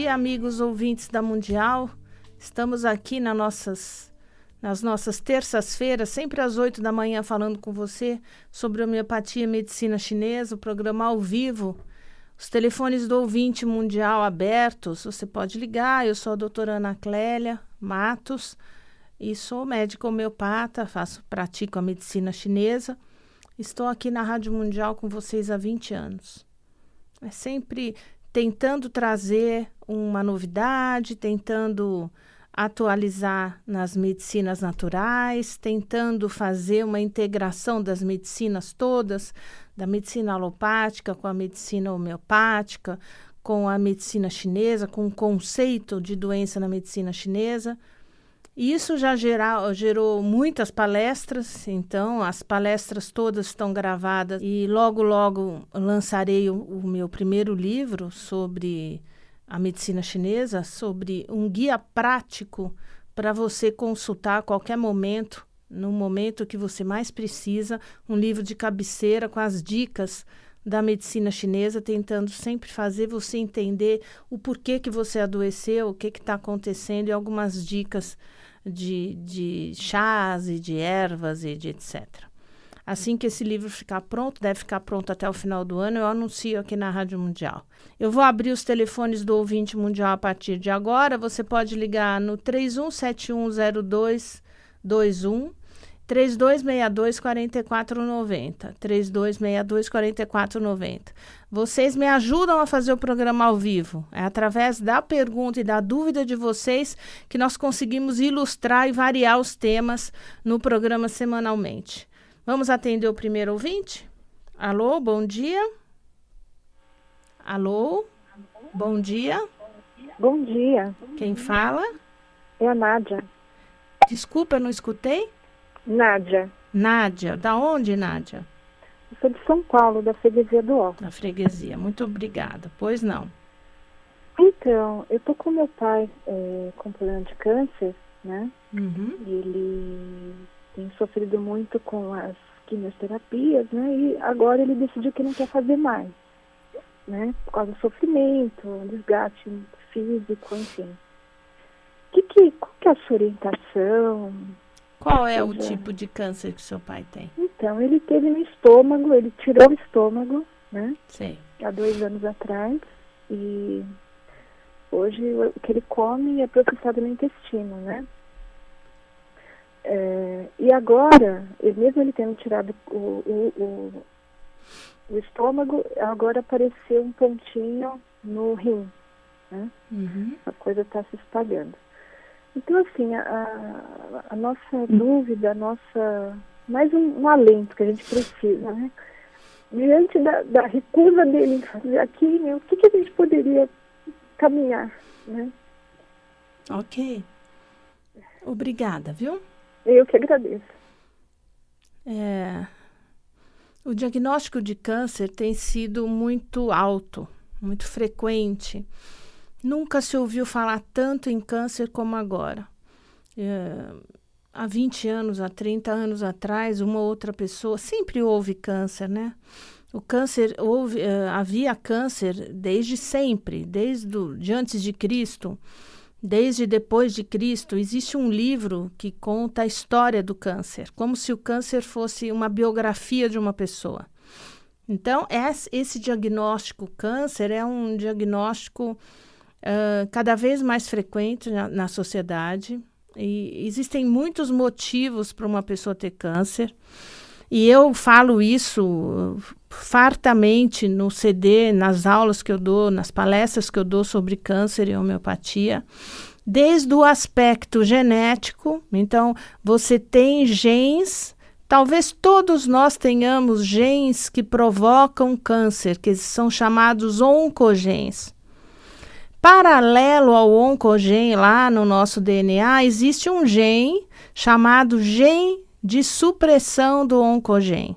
dia, amigos ouvintes da Mundial. Estamos aqui nas nossas terças-feiras, sempre às 8 da manhã, falando com você sobre homeopatia e medicina chinesa, o programa ao vivo. Os telefones do ouvinte mundial abertos, você pode ligar. Eu sou a doutora Ana Clélia Matos e sou médica homeopata, pratico a medicina chinesa. Estou aqui na Rádio Mundial com vocês há 20 anos. É sempre tentando trazer uma novidade, tentando atualizar nas medicinas naturais, tentando fazer uma integração das medicinas todas, da medicina alopática com a medicina homeopática, com a medicina chinesa, com o conceito de doença na medicina chinesa. E isso já gerou muitas palestras, então as palestras todas estão gravadas e logo lançarei o meu primeiro livro sobre a medicina chinesa, sobre um guia prático para você consultar a qualquer momento, no momento que você mais precisa, um livro de cabeceira com as dicas da medicina chinesa, tentando sempre fazer você entender o porquê que você adoeceu, o que está acontecendo e algumas dicas de chás e de ervas e de etc. Assim que esse livro ficar pronto, deve ficar pronto até o final do ano, eu anuncio aqui na Rádio Mundial. Eu vou abrir os telefones do ouvinte mundial a partir de agora. Você pode ligar no 31710221, 3262-4490, 3262-4490. Vocês me ajudam a fazer o programa ao vivo. É através da pergunta e da dúvida de vocês que nós conseguimos ilustrar e variar os temas no programa semanalmente. Vamos atender o primeiro ouvinte? Alô, bom dia. Alô, bom dia. Bom dia. Quem fala? É a Nádia. Desculpa, eu não escutei. Nádia. Nádia, da onde, Nádia? Eu sou de São Paulo, da freguesia do Ó. Da freguesia, muito obrigada. Pois não. Então, eu tô com meu pai com problema de câncer, né? Uhum. Ele tem sofrido muito com as quimioterapias, né? E agora ele decidiu que não quer fazer mais, né? Por causa do sofrimento, desgaste físico, enfim. Qual que é a sua orientação? Qual é o tipo de câncer que seu pai tem? Então, ele teve no estômago, ele tirou o estômago, né? Sei. Há 2 anos atrás. E hoje o que ele come é processado no intestino, né? E agora, mesmo ele tendo tirado o estômago, agora apareceu um pontinho no rim, né? Uhum. A coisa está se espalhando. Então, assim, a nossa dúvida, mais um alento que a gente precisa, né? Diante da recusa dele em fazer aqui, né, o que a gente poderia caminhar, né? Ok. Obrigada, viu? Eu que agradeço. O diagnóstico de câncer tem sido muito alto, muito frequente. Nunca se ouviu falar tanto em câncer como agora. Há 20 anos, há 30 anos atrás, uma outra pessoa, sempre houve câncer, né? O câncer, havia câncer desde sempre, de antes de Cristo, desde depois de Cristo. Existe um livro que conta a história do câncer, como se o câncer fosse uma biografia de uma pessoa. Então, esse diagnóstico câncer é um diagnóstico cada vez mais frequente na sociedade, e existem muitos motivos para uma pessoa ter câncer, e eu falo isso fartamente no CD, nas aulas que eu dou, nas palestras que eu dou sobre câncer e homeopatia, desde o aspecto genético. Então, você tem genes, talvez todos nós tenhamos genes que provocam câncer, que são chamados oncogenes. Paralelo ao oncogene, lá no nosso DNA, existe um gene chamado gene de supressão do oncogene.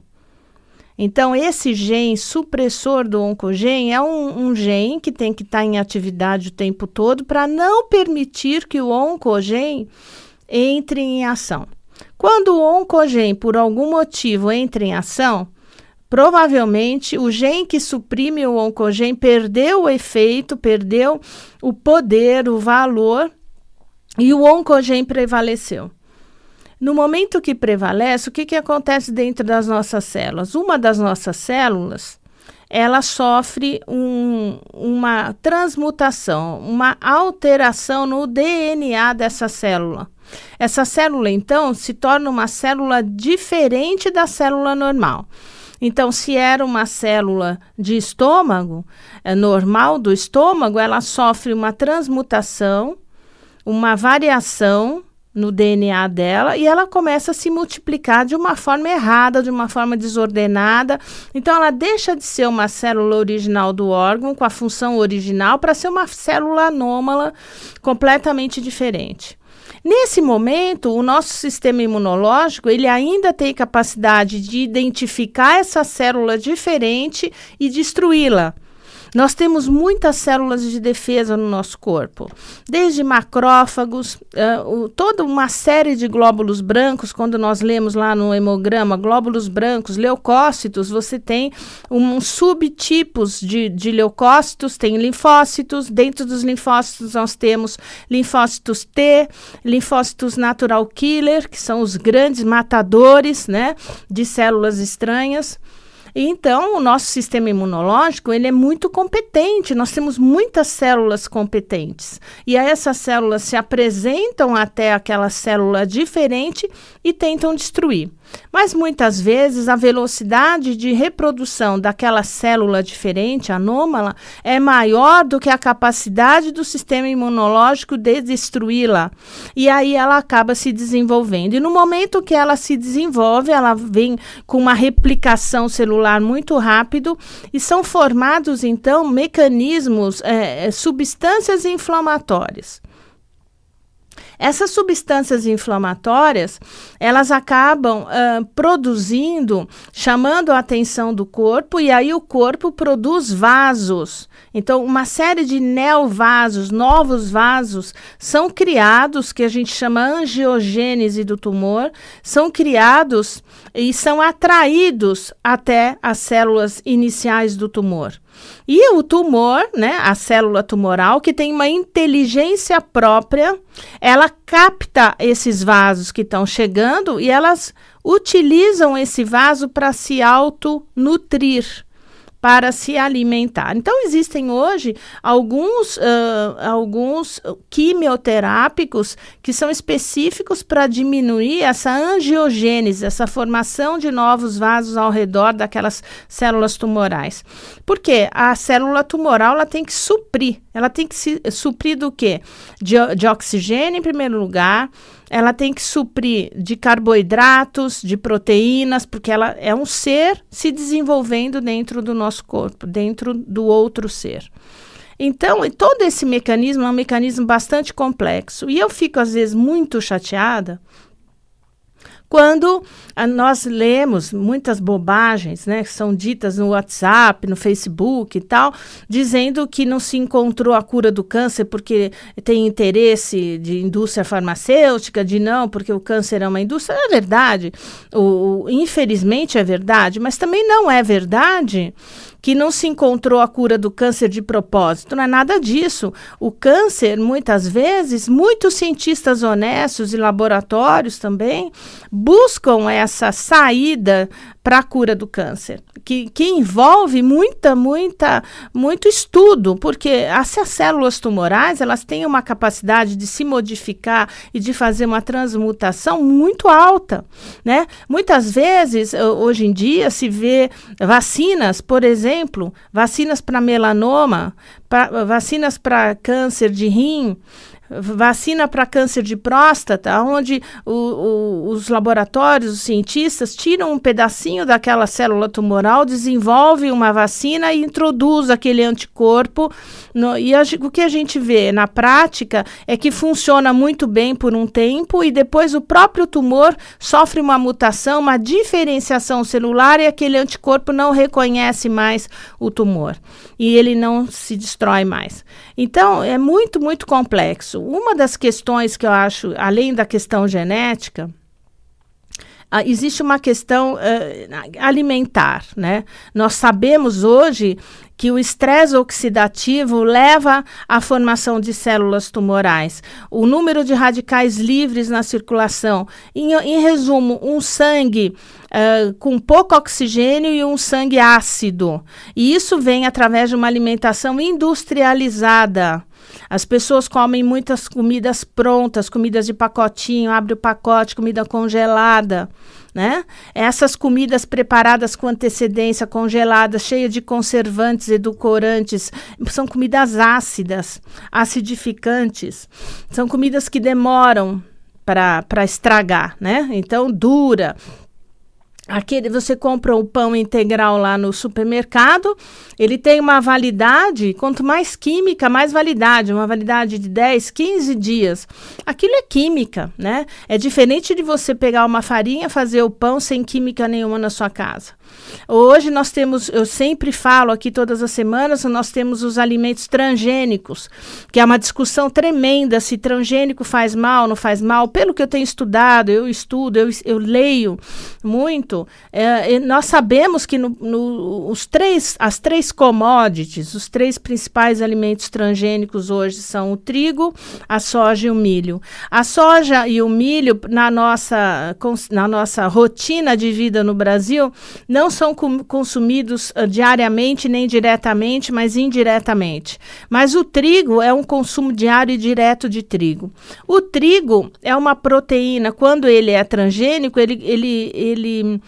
Então, esse gene supressor do oncogene é um gene que tem que estar em atividade o tempo todo para não permitir que o oncogene entre em ação. Quando o oncogene, por algum motivo, entra em ação, provavelmente o gene que suprime o oncogene perdeu o efeito, perdeu o poder, o valor, e o oncogene prevaleceu. No momento que prevalece, o que acontece dentro das nossas células? Uma das nossas células, ela sofre uma transmutação, uma alteração no DNA dessa célula. Essa célula, então, se torna uma célula diferente da célula normal. Então, se era uma célula de estômago, normal do estômago, ela sofre uma transmutação, uma variação no DNA dela, e ela começa a se multiplicar de uma forma errada, de uma forma desordenada. Então, ela deixa de ser uma célula original do órgão, com a função original, para ser uma célula anômala, completamente diferente. Nesse momento, o nosso sistema imunológico, ele ainda tem capacidade de identificar essa célula diferente e destruí-la. Nós temos muitas células de defesa no nosso corpo, desde macrófagos, toda uma série de glóbulos brancos. Quando nós lemos lá no hemograma, glóbulos brancos, leucócitos, você tem subtipos de leucócitos, tem linfócitos. Dentro dos linfócitos nós temos linfócitos T, linfócitos natural killer, que são os grandes matadores, né, de células estranhas. Então, o nosso sistema imunológico, ele é muito competente, nós temos muitas células competentes. E aí essas células se apresentam até aquela célula diferente e tentam destruir. Mas muitas vezes a velocidade de reprodução daquela célula diferente, anômala, é maior do que a capacidade do sistema imunológico de destruí-la. E aí ela acaba se desenvolvendo. E no momento que ela se desenvolve, ela vem com uma replicação celular muito rápido e são formados, então, mecanismos, substâncias inflamatórias. Essas substâncias inflamatórias, elas acabam produzindo, chamando a atenção do corpo, e aí o corpo produz vasos. Então, uma série de neovasos, novos vasos, são criados, que a gente chama angiogênese do tumor, são criados e são atraídos até as células iniciais do tumor. E o tumor, né, a célula tumoral, que tem uma inteligência própria, ela capta esses vasos que estão chegando e elas utilizam esse vaso para se autonutrir, para se alimentar. Então, existem hoje alguns quimioterápicos que são específicos para diminuir essa angiogênese, essa formação de novos vasos ao redor daquelas células tumorais. Porque a célula tumoral, ela tem que suprir. Ela tem que se suprir do quê? De oxigênio, em primeiro lugar. Ela tem que suprir de carboidratos, de proteínas, porque ela é um ser se desenvolvendo dentro do nosso corpo, dentro do outro ser. Então, todo esse mecanismo é um mecanismo bastante complexo. E eu fico, às vezes, muito chateada quando nós lemos muitas bobagens, né, que são ditas no WhatsApp, no Facebook e tal, dizendo que não se encontrou a cura do câncer porque tem interesse de indústria farmacêutica, de não, porque o câncer é uma indústria. É verdade, infelizmente é verdade, mas também não é verdade que não se encontrou a cura do câncer de propósito. Não é nada disso. O câncer, muitas vezes, muitos cientistas honestos e laboratórios também buscam essa saída para a cura do câncer, que envolve muito estudo, porque as células tumorais, elas têm uma capacidade de se modificar e de fazer uma transmutação muito alta, né? Muitas vezes, hoje em dia, se vê vacinas, por exemplo, vacinas para melanoma, vacinas para câncer de rim, vacina para câncer de próstata, onde os laboratórios, os cientistas tiram um pedacinho daquela célula tumoral, desenvolvem uma vacina e introduz aquele anticorpo. O que a gente vê na prática é que funciona muito bem por um tempo e depois o próprio tumor sofre uma mutação, uma diferenciação celular e aquele anticorpo não reconhece mais o tumor e ele não se destrói mais. Então, é muito, muito complexo. Uma das questões que eu acho, além da questão genética, existe uma questão alimentar, né? Nós sabemos hoje que o estresse oxidativo leva à formação de células tumorais. O número de radicais livres na circulação. Em resumo, um sangue com pouco oxigênio e um sangue ácido. E isso vem através de uma alimentação industrializada. As pessoas comem muitas comidas prontas, comidas de pacotinho, abre o pacote, comida congelada, né? Essas comidas preparadas com antecedência, congeladas, cheias de conservantes, edulcorantes, são comidas ácidas, acidificantes, são comidas que demoram para estragar, né? Então, dura. Você compra o pão integral lá no supermercado, ele tem uma validade, quanto mais química, mais validade, uma validade de 10, 15 dias. Aquilo é química, né? É diferente de você pegar uma farinha, fazer o pão sem química nenhuma na sua casa. Hoje nós temos, eu sempre falo aqui todas as semanas, nós temos os alimentos transgênicos, que é uma discussão tremenda se transgênico faz mal, não faz mal. Pelo que eu tenho estudado, eu leio muito, nós sabemos que as três commodities, os 3 principais alimentos transgênicos hoje são o trigo, a soja e o milho. A soja e o milho, na nossa rotina de vida no Brasil, não são consumidos diariamente, nem diretamente, mas indiretamente. Mas o trigo é um consumo diário e direto de trigo. O trigo é uma proteína, quando ele é transgênico, ele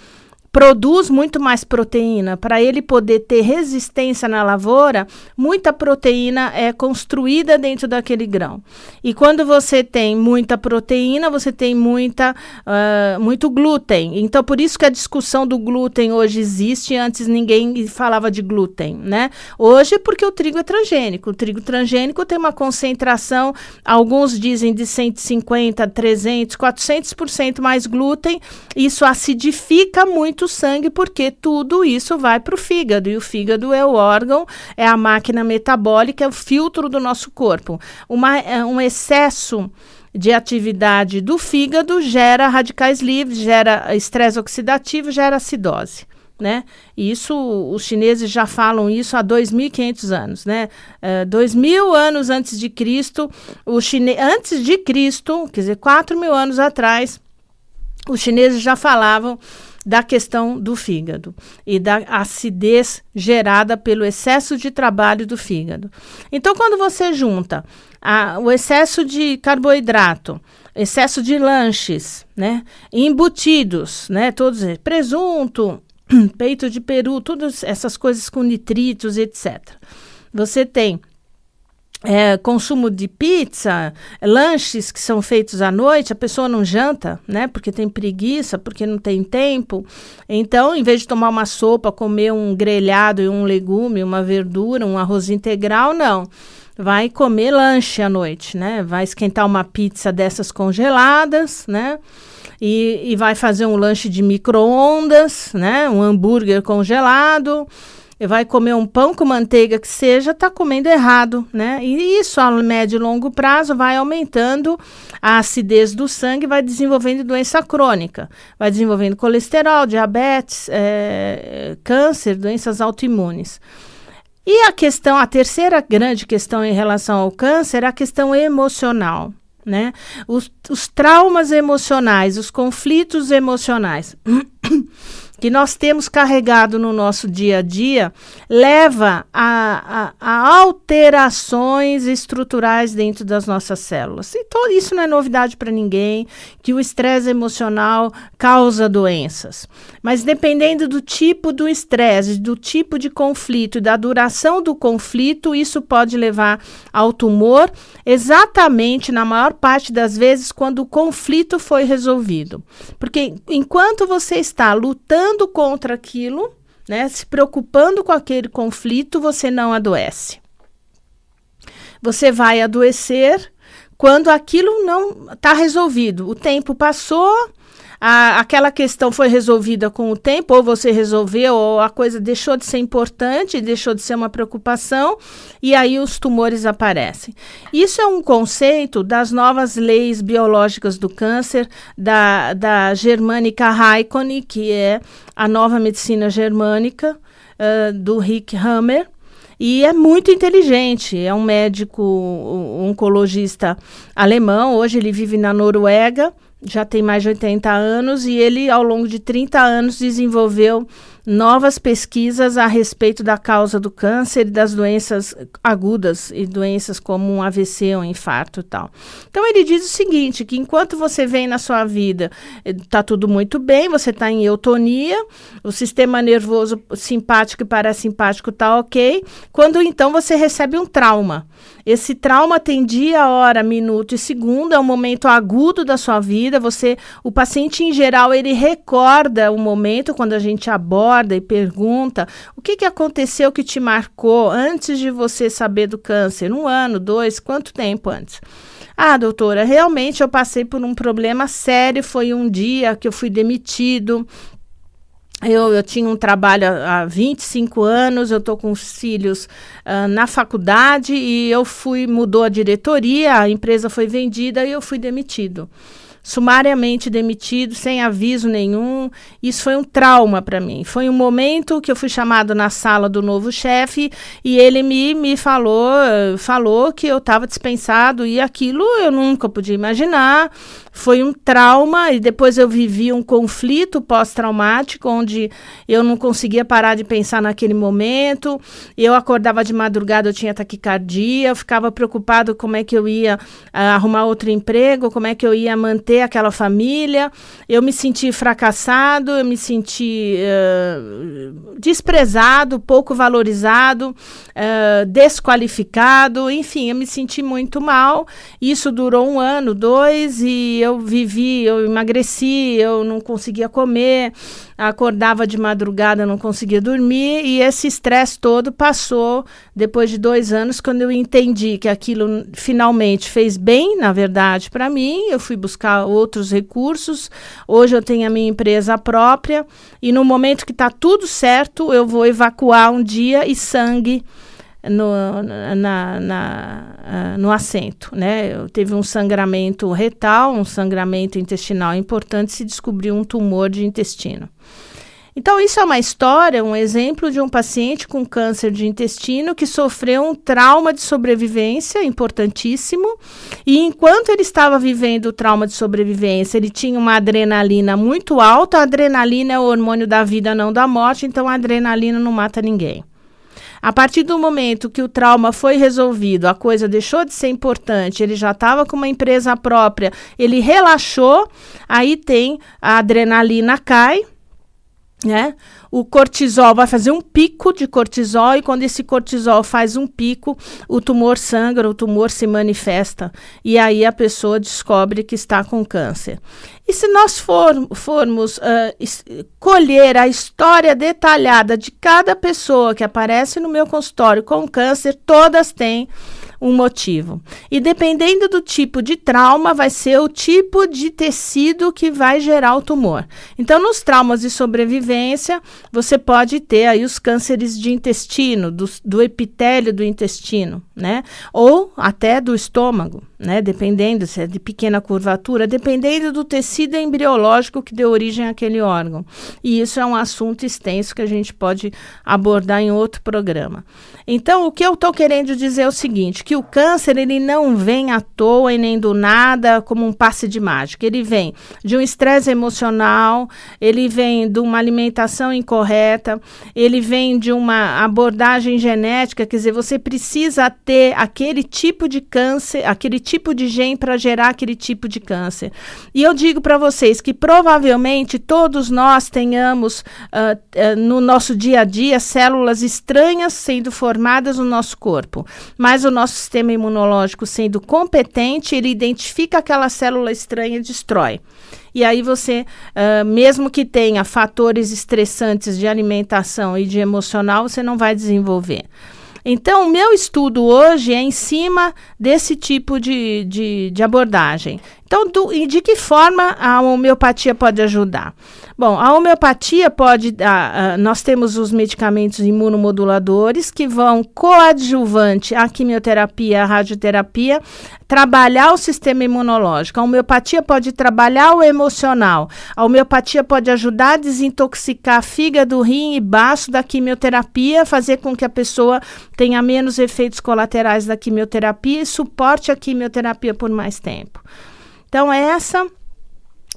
produz muito mais proteína. Para ele poder ter resistência na lavoura, muita proteína é construída dentro daquele grão. E quando você tem muita proteína, você tem muito glúten. Então, por isso que a discussão do glúten hoje existe. Antes ninguém falava de glúten, né? Hoje, porque o trigo é transgênico. O trigo transgênico tem uma concentração, alguns dizem de 150, 300, 400% mais glúten. Isso acidifica muito o sangue, porque tudo isso vai para o fígado, e o fígado é o órgão, é a máquina metabólica, é o filtro do nosso corpo. Um excesso de atividade do fígado gera radicais livres, gera estresse oxidativo, gera acidose, né? E isso, os chineses já falam isso há 2.500 anos, né? 2.000 anos antes de Cristo, antes de Cristo, quer dizer, 4.000 anos atrás, os chineses já falavam da questão do fígado e da acidez gerada pelo excesso de trabalho do fígado. Então, quando você junta o excesso de carboidrato, excesso de lanches, né, embutidos, né, todos presunto, peito de peru, todas essas coisas com nitritos, etc. Você tem consumo de pizza, lanches que são feitos à noite, a pessoa não janta, né? Porque tem preguiça, porque não tem tempo. Então, em vez de tomar uma sopa, comer um grelhado e um legume, uma verdura, um arroz integral, não. Vai comer lanche à noite, né? Vai esquentar uma pizza dessas congeladas, né? E vai fazer um lanche de micro-ondas, né? Um hambúrguer congelado. Vai comer um pão com manteiga que seja, está comendo errado, né? E isso a médio e longo prazo vai aumentando a acidez do sangue, vai desenvolvendo doença crônica, vai desenvolvendo colesterol, diabetes, câncer, doenças autoimunes. E a terceira grande questão em relação ao câncer é a questão emocional, né? Os traumas emocionais, os conflitos emocionais que nós temos carregado no nosso dia a dia, leva a alterações estruturais dentro das nossas células. Então, isso não é novidade para ninguém, que o estresse emocional causa doenças. Mas dependendo do tipo do estresse, do tipo de conflito e da duração do conflito, isso pode levar ao tumor, exatamente na maior parte das vezes quando o conflito foi resolvido. Porque enquanto você está lutando contra aquilo, né, se preocupando com aquele conflito, você não adoece. Você vai adoecer quando aquilo não está resolvido. O tempo passou, aquela questão foi resolvida com o tempo, ou você resolveu, ou a coisa deixou de ser importante, deixou de ser uma preocupação, e aí os tumores aparecem. Isso é um conceito das novas leis biológicas do câncer, da Germânica Raikkonen, que é a nova medicina germânica, do Rick Hammer. E é muito inteligente, é um médico oncologista alemão, hoje ele vive na Noruega, já tem mais de 80 anos, e ele, ao longo de 30 anos, desenvolveu novas pesquisas a respeito da causa do câncer e das doenças agudas, e doenças como um AVC, um infarto e tal. Então, ele diz o seguinte, que enquanto você vem na sua vida, está tudo muito bem, você está em eutonia, o sistema nervoso simpático e parasimpático está ok, quando então você recebe um trauma. Esse trauma tem dia, hora, minuto e segundo, é um momento agudo da sua vida. O paciente, em geral, ele recorda o momento quando a gente aborda e pergunta o que aconteceu que te marcou antes de você saber do câncer. 1 ano, 2, quanto tempo antes? Ah, doutora, realmente eu passei por um problema sério, foi um dia que eu fui demitido. Eu tinha um trabalho há 25 anos, eu estou com os filhos na faculdade e mudou a diretoria, a empresa foi vendida e eu fui demitido. Sumariamente demitido, sem aviso nenhum. Isso foi um trauma para mim. Foi um momento que eu fui chamado na sala do novo chefe e ele me falou que eu estava dispensado e aquilo eu nunca podia imaginar. Foi um trauma e depois eu vivi um conflito pós-traumático onde eu não conseguia parar de pensar naquele momento. Eu acordava de madrugada, eu tinha taquicardia, eu ficava preocupado como é que eu ia arrumar outro emprego, como é que eu ia manter aquela família. Eu me senti fracassado, eu me senti desprezado, pouco valorizado, desqualificado, enfim, eu me senti muito mal. Isso durou 1 ano, 2, e eu emagreci, eu não conseguia comer, acordava de madrugada, não conseguia dormir, e esse estresse todo passou depois de 2 anos, quando eu entendi que aquilo finalmente fez bem, na verdade, para mim. Eu fui buscar outros recursos, hoje eu tenho a minha empresa própria, e no momento que está tudo certo, eu vou evacuar um dia e sangue no assento, né? Eu teve um sangramento retal, um sangramento intestinal importante, se descobriu um tumor de intestino. Então, isso é uma história, um exemplo de um paciente com câncer de intestino que sofreu um trauma de sobrevivência importantíssimo, e enquanto ele estava vivendo o trauma de sobrevivência, ele tinha uma adrenalina muito alta. A adrenalina é o hormônio da vida, não da morte, então a adrenalina não mata ninguém. A partir do momento que o trauma foi resolvido, a coisa deixou de ser importante, ele já estava com uma empresa própria, ele relaxou, aí a adrenalina cai, né? O cortisol vai fazer um pico de cortisol, e quando esse cortisol faz um pico, o tumor sangra, o tumor se manifesta, e aí a pessoa descobre que está com câncer. E se nós formos colher a história detalhada de cada pessoa que aparece no meu consultório com câncer, todas têm um motivo. E dependendo do tipo de trauma, vai ser o tipo de tecido que vai gerar o tumor. Então, nos traumas de sobrevivência, você pode ter aí os cânceres de intestino, do epitélio do intestino, né? Ou até do estômago, né? Dependendo se é de pequena curvatura, dependendo do tecido embriológico que deu origem àquele órgão. E isso é um assunto extenso que a gente pode abordar em outro programa. Então, o que eu estou querendo dizer é o seguinte, que o câncer, ele não vem à toa e nem do nada como um passe de mágica. Ele vem de um estresse emocional, ele vem de uma alimentação incorreta, ele vem de uma abordagem genética, quer dizer, você precisa ter aquele tipo de câncer, aquele tipo de gene para gerar aquele tipo de câncer. E eu digo para vocês que provavelmente todos nós tenhamos no nosso dia a dia células estranhas sendo formadas no nosso corpo, mas o nosso sistema imunológico, sendo competente, ele identifica aquela célula estranha e destrói. E aí você, mesmo que tenha fatores estressantes de alimentação e de emocional, você não vai desenvolver. Então, o meu estudo hoje é em cima desse tipo de abordagem. Então, e de que forma a homeopatia pode ajudar? Bom, a homeopatia pode... nós temos os medicamentos imunomoduladores que vão coadjuvante à quimioterapia, à radioterapia, trabalhar o sistema imunológico. A homeopatia pode trabalhar o emocional. A homeopatia pode ajudar a desintoxicar fígado, rim e baço da quimioterapia, fazer com que a pessoa tenha menos efeitos colaterais da quimioterapia e suporte a quimioterapia por mais tempo. Então, essa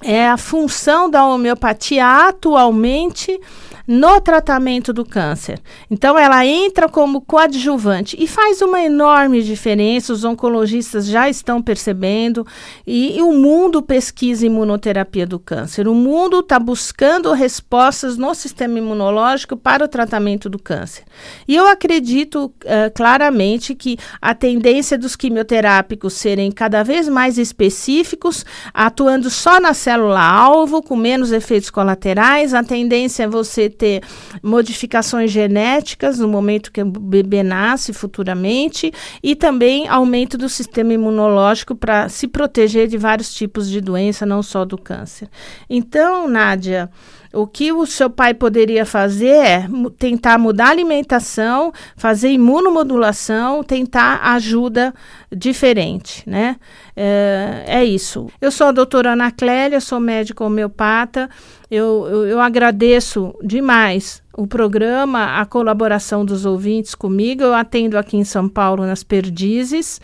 é a função da homeopatia atualmente no tratamento do câncer. Então, ela entra como coadjuvante e faz uma enorme diferença, os oncologistas já estão percebendo, e o mundo pesquisa imunoterapia do câncer. O mundo está buscando respostas no sistema imunológico para o tratamento do câncer. E eu acredito claramente que a tendência dos quimioterápicos serem cada vez mais específicos, atuando só na célula-alvo, com menos efeitos colaterais, a tendência é você ter modificações genéticas no momento que o bebê nasce futuramente e também aumento do sistema imunológico para se proteger de vários tipos de doença, não só do câncer. Então, Nádia, o que o seu pai poderia fazer é tentar mudar a alimentação, fazer imunomodulação, tentar ajuda diferente, né? É isso. Eu sou a doutora Ana Clélia, sou médica homeopata. Eu agradeço demais o programa, a colaboração dos ouvintes comigo. Eu atendo aqui em São Paulo, nas Perdizes,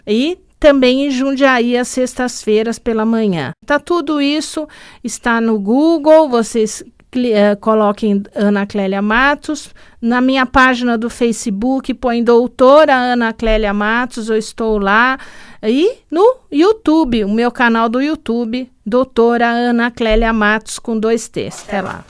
e também em Jundiaí, às sextas-feiras pela manhã. Tudo isso está no Google, vocês coloquem Ana Clélia Matos. Na minha página do Facebook, põe doutora Ana Clélia Matos, eu estou lá. E no YouTube, o meu canal do YouTube, doutora Ana Clélia Matos, com 2 T's. Até lá.